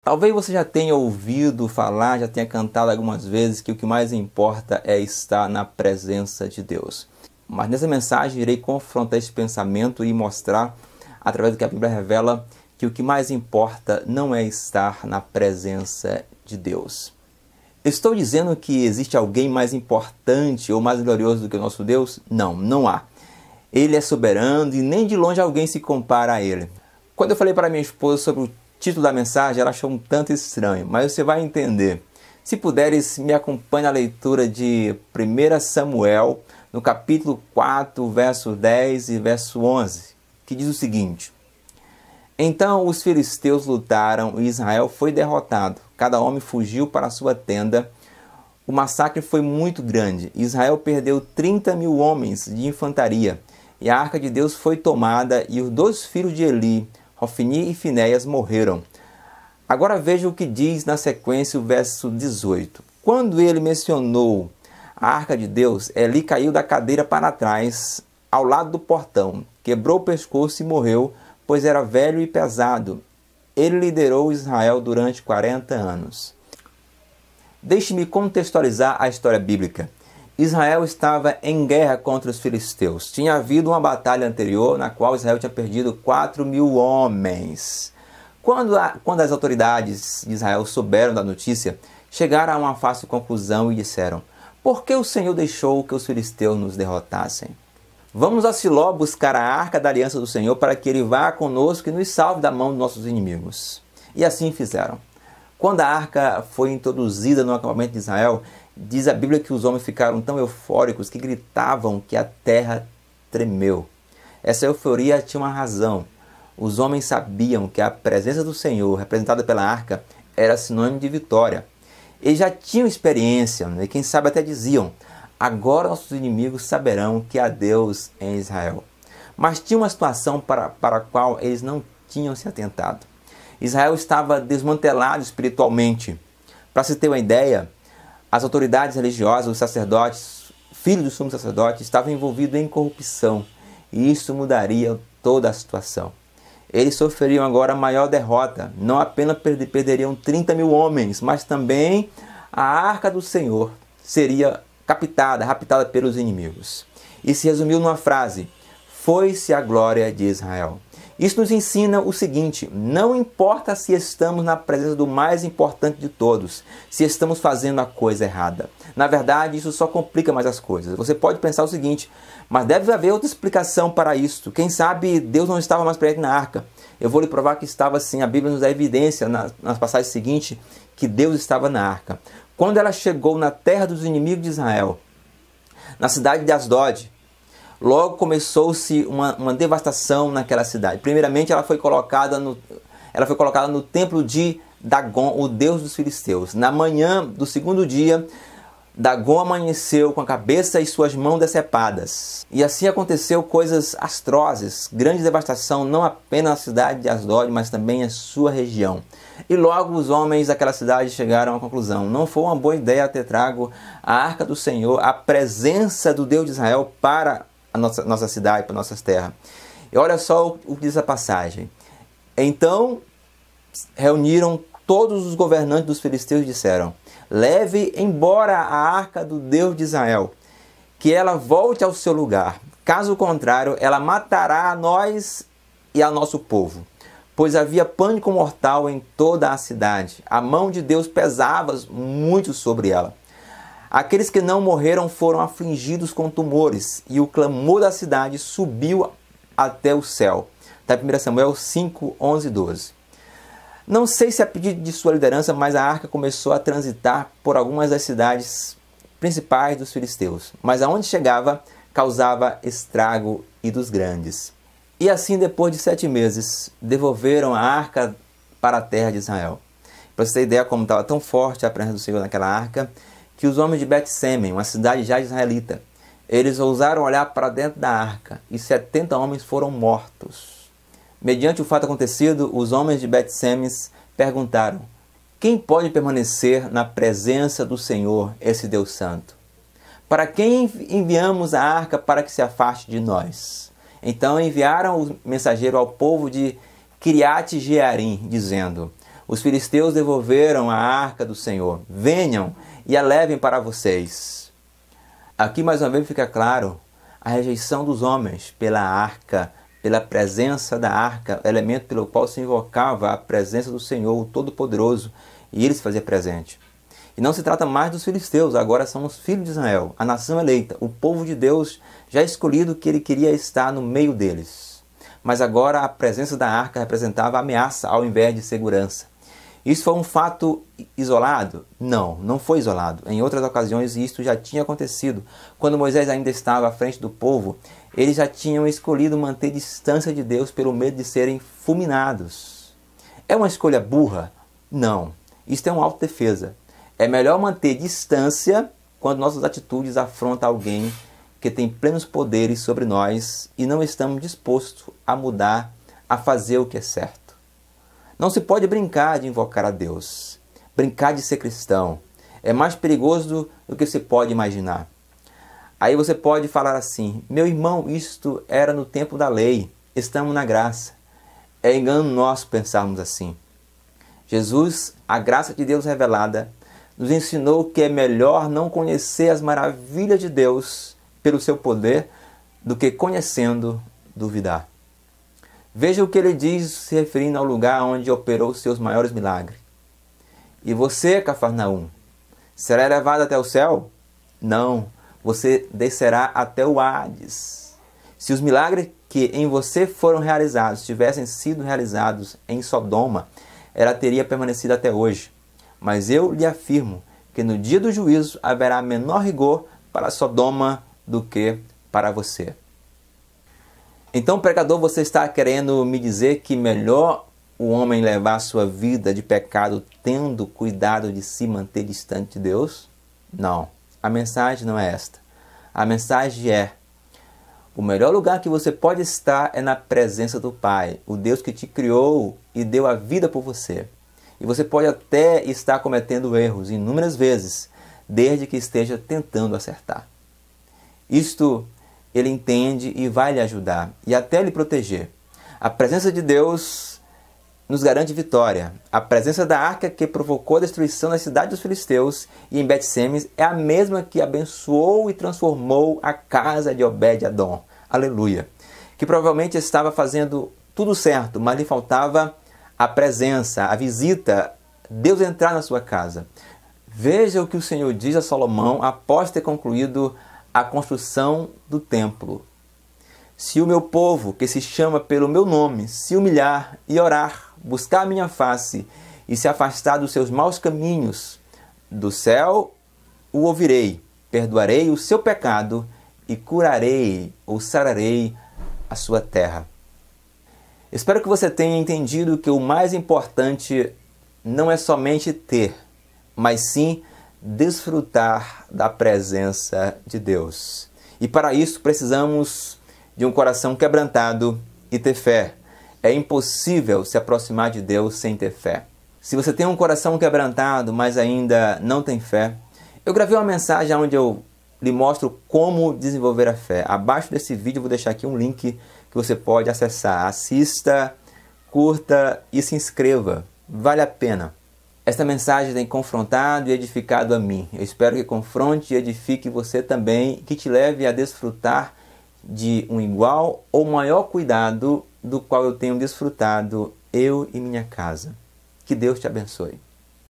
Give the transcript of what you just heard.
Talvez você já tenha ouvido falar, já tenha cantado algumas vezes que o que mais importa é estar na presença de Deus. Mas nessa mensagem irei confrontar esse pensamento e mostrar, através do que a Bíblia revela, que o que mais importa não é estar na presença de Deus. Estou dizendo que existe alguém mais importante ou mais glorioso do que o nosso Deus? Não, não há. Ele é soberano e nem de longe alguém se compara a Ele. Quando eu falei para minha esposa sobre o título da mensagem, ela achou um tanto estranho, mas você vai entender. Se puderes, me acompanhe na leitura de 1 Samuel, no capítulo 4, verso 10 e verso 11, que diz o seguinte: Então os filisteus lutaram e Israel foi derrotado. Cada homem fugiu para a sua tenda. O massacre foi muito grande. Israel perdeu 30.000 homens de infantaria. E a arca de Deus foi tomada e os 2 filhos de Eli, Hofni e Finéias, morreram. Agora veja o que diz na sequência o verso 18. Quando ele mencionou a arca de Deus, Eli caiu da cadeira para trás, ao lado do portão, quebrou o pescoço e morreu, pois era velho e pesado. Ele liderou Israel durante 40 anos. Deixe-me contextualizar a história bíblica. Israel estava em guerra contra os filisteus. Tinha havido uma batalha anterior na qual Israel tinha perdido 4.000 homens. Quando as autoridades de Israel souberam da notícia, chegaram a uma fácil conclusão e disseram: por que o Senhor deixou que os filisteus nos derrotassem? Vamos a Siló buscar a arca da aliança do Senhor para que ele vá conosco e nos salve da mão dos nossos inimigos. E assim fizeram. Quando a arca foi introduzida no acampamento de Israel, diz a Bíblia que os homens ficaram tão eufóricos que gritavam que a terra tremeu. Essa euforia tinha uma razão. Os homens sabiam que a presença do Senhor, representada pela arca, era sinônimo de vitória. Eles já tinham experiência, e quem sabe até diziam: agora nossos inimigos saberão que há Deus em Israel. Mas tinha uma situação para a qual eles não tinham se atentado. Israel estava desmantelado espiritualmente. Para se ter uma ideia, as autoridades religiosas, os sacerdotes, filhos do sumo sacerdote, estavam envolvidos em corrupção. E isso mudaria toda a situação. Eles sofreriam agora a maior derrota. Não apenas perderiam 30.000 homens, mas também a arca do Senhor seria raptada pelos inimigos. E se resumiu numa frase: foi-se a glória de Israel. Isso nos ensina o seguinte: não importa se estamos na presença do mais importante de todos, se estamos fazendo a coisa errada. Na verdade, isso só complica mais as coisas. Você pode pensar o seguinte: mas deve haver outra explicação para isso. Quem sabe Deus não estava mais presente na arca? Eu vou lhe provar que estava sim. A Bíblia nos dá evidência nas passagens seguintes que Deus estava na arca. Quando ela chegou na terra dos inimigos de Israel, na cidade de Asdod, logo começou-se uma devastação naquela cidade. Primeiramente, ela foi colocada no templo de Dagon, o deus dos filisteus. Na manhã do segundo dia, Dagon amanheceu com a cabeça e suas mãos decepadas. E assim aconteceu coisas atrozes, grande devastação, não apenas na cidade de Asdod, mas também em sua região. E logo os homens daquela cidade chegaram à conclusão: não foi uma boa ideia ter trago a arca do Senhor, a presença do Deus de Israel para a nossa cidade, para nossas terras. E olha só o que diz a passagem. Então reuniram todos os governantes dos filisteus e disseram: leve embora a arca do Deus de Israel, que ela volte ao seu lugar. Caso contrário, ela matará a nós e a nosso povo. Pois havia pânico mortal em toda a cidade. A mão de Deus pesava muito sobre ela. Aqueles que não morreram foram afligidos com tumores, e o clamor da cidade subiu até o céu. Está em 1 Samuel 5, 11 e 12. Não sei se a pedido de sua liderança, mas a arca começou a transitar por algumas das cidades principais dos filisteus. Mas aonde chegava, causava estrago e dos grandes. E assim, depois de 7 meses, devolveram a arca para a terra de Israel. Para você ter ideia como estava tão forte a presença do Senhor naquela arca, que os homens de Bet-Semen, uma cidade já israelita, eles ousaram olhar para dentro da arca e 70 homens foram mortos. Mediante o fato acontecido, os homens de Bet-Semen perguntaram: quem pode permanecer na presença do Senhor, esse Deus Santo? Para quem enviamos a arca para que se afaste de nós? Então enviaram o mensageiro ao povo de Kiriat Jearim, dizendo: Os filisteus devolveram a arca do Senhor. Venham e a levem para vocês. Aqui mais uma vez fica claro a rejeição dos homens pela arca, pela presença da arca, elemento pelo qual se invocava a presença do Senhor, o Todo-Poderoso, e ele se fazia presente. E não se trata mais dos filisteus, agora são os filhos de Israel, a nação eleita, o povo de Deus já escolhido que ele queria estar no meio deles. Mas agora a presença da arca representava ameaça ao invés de segurança. Isso foi um fato isolado? Não, não foi isolado. Em outras ocasiões isto já tinha acontecido. Quando Moisés ainda estava à frente do povo, eles já tinham escolhido manter distância de Deus pelo medo de serem fulminados. É uma escolha burra? Não. Isto é uma autodefesa. É melhor manter distância quando nossas atitudes afrontam alguém que tem plenos poderes sobre nós e não estamos dispostos a mudar, a fazer o que é certo. Não se pode brincar de invocar a Deus. Brincar de ser cristão é mais perigoso do que se pode imaginar. Aí você pode falar assim: meu irmão, isto era no tempo da lei, estamos na graça. É engano nosso pensarmos assim. Jesus, a graça de Deus revelada, nos ensinou que é melhor não conhecer as maravilhas de Deus pelo seu poder do que conhecendo duvidar. Veja o que ele diz se referindo ao lugar onde operou seus maiores milagres. E você, Cafarnaum, será elevado até o céu? Não, você descerá até o Hades. Se os milagres que em você foram realizados tivessem sido realizados em Sodoma, ela teria permanecido até hoje. Mas eu lhe afirmo que no dia do juízo haverá menor rigor para Sodoma do que para você. Então, pecador, você está querendo me dizer que melhor o homem levar sua vida de pecado tendo cuidado de se manter distante de Deus? Não, a mensagem não é esta. A mensagem é: o melhor lugar que você pode estar é na presença do Pai, o Deus que te criou e deu a vida por você. E você pode até estar cometendo erros inúmeras vezes, desde que esteja tentando acertar. Isto ele entende e vai lhe ajudar e até lhe proteger. A presença de Deus nos garante vitória. A presença da arca que provocou a destruição da cidade dos filisteus e em Bet-Semes é a mesma que abençoou e transformou a casa de Obed-Edom. Aleluia! Que provavelmente estava fazendo tudo certo, mas lhe faltava a presença, a visita, Deus entrar na sua casa. Veja o que o Senhor diz a Salomão após ter concluído a construção do templo. Se o meu povo, que se chama pelo meu nome, se humilhar e orar, buscar a minha face e se afastar dos seus maus caminhos, do céu o ouvirei, perdoarei o seu pecado e curarei ou sararei a sua terra. Espero que você tenha entendido que o mais importante não é somente ter, mas sim desfrutar da presença de Deus. E para isso precisamos de um coração quebrantado e ter fé. É impossível se aproximar de Deus sem ter fé. Se você tem um coração quebrantado, mas ainda não tem fé, eu gravei uma mensagem onde eu lhe mostro como desenvolver a fé. Abaixo desse vídeo eu vou deixar aqui um link que você pode acessar. Assista, curta e se inscreva. Vale a pena. Esta mensagem tem confrontado e edificado a mim. Eu espero que confronte e edifique você também, que te leve a desfrutar de um igual ou maior cuidado do qual eu tenho desfrutado, eu e minha casa. Que Deus te abençoe.